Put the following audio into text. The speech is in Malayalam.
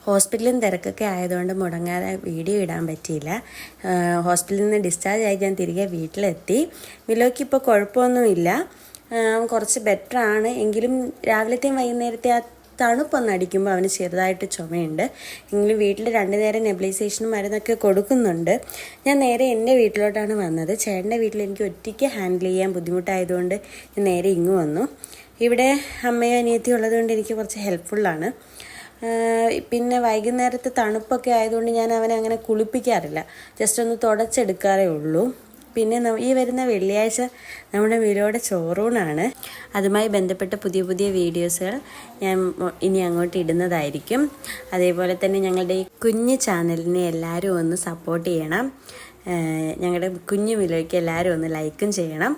ഹോസ്പിറ്റലും തിരക്കൊക്കെ ആയതുകൊണ്ട് മുടങ്ങാതെ വീഡിയോ ഇടാൻ പറ്റിയില്ല. ഹോസ്പിറ്റലിൽ നിന്ന് ഡിസ്ചാർജ് ആയി ഞാൻ തിരികെ വീട്ടിലെത്തി. മിലോയ്ക്ക് ഇപ്പോൾ കുഴപ്പമൊന്നുമില്ല, കുറച്ച് ബെറ്ററാണ്. എങ്കിലും രാവിലത്തെയും വൈകുന്നേരത്തെ ആ തണുപ്പൊന്ന് അടിക്കുമ്പോൾ അവന് ചെറുതായിട്ട് ചുമയുണ്ട്. എങ്കിലും വീട്ടിൽ 2 നേരം നെബിലൈസേഷനും മരുന്നൊക്കെ കൊടുക്കുന്നുണ്ട്. ഞാൻ നേരെ എൻ്റെ വീട്ടിലോട്ടാണ് വന്നത്. ചേട്ടൻ്റെ വീട്ടിൽ എനിക്ക് ഒറ്റയ്ക്ക് ഹാൻഡിൽ ചെയ്യാൻ ബുദ്ധിമുട്ടായതുകൊണ്ട് ഞാൻ നേരെ ഇങ്ങ് വന്നു. ഇവിടെ അമ്മയോ അനിയത്തിയോ ഉള്ളതുകൊണ്ട് എനിക്ക് കുറച്ച് ഹെൽപ്ഫുള്ളാണ്. പിന്നെ വൈകുന്നേരത്തെ തണുപ്പൊക്കെ ആയതുകൊണ്ട് ഞാൻ അവനെ അങ്ങനെ കുളിപ്പിക്കാറില്ല, ജസ്റ്റ് ഒന്ന് തുടച്ചെടുക്കാറേ ഉള്ളൂ. പിന്നെ ഈ വരുന്ന വെള്ളിയാഴ്ച നമ്മുടെ വീടോടെ ചോറൂണാണ്. അതുമായി ബന്ധപ്പെട്ട പുതിയ പുതിയ വീഡിയോസുകൾ ഞാൻ ഇനി അങ്ങോട്ട് ഇടുന്നതായിരിക്കും. അതേപോലെ തന്നെ ഞങ്ങളുടെ ഈ കുഞ്ഞു ചാനലിനെ എല്ലാവരും ഒന്ന് സപ്പോർട്ട് ചെയ്യണം. ഞങ്ങളുടെ കുഞ്ഞു മിലോയ്ക്ക് എല്ലാവരും ഒന്ന് ലൈക്കും ചെയ്യണം.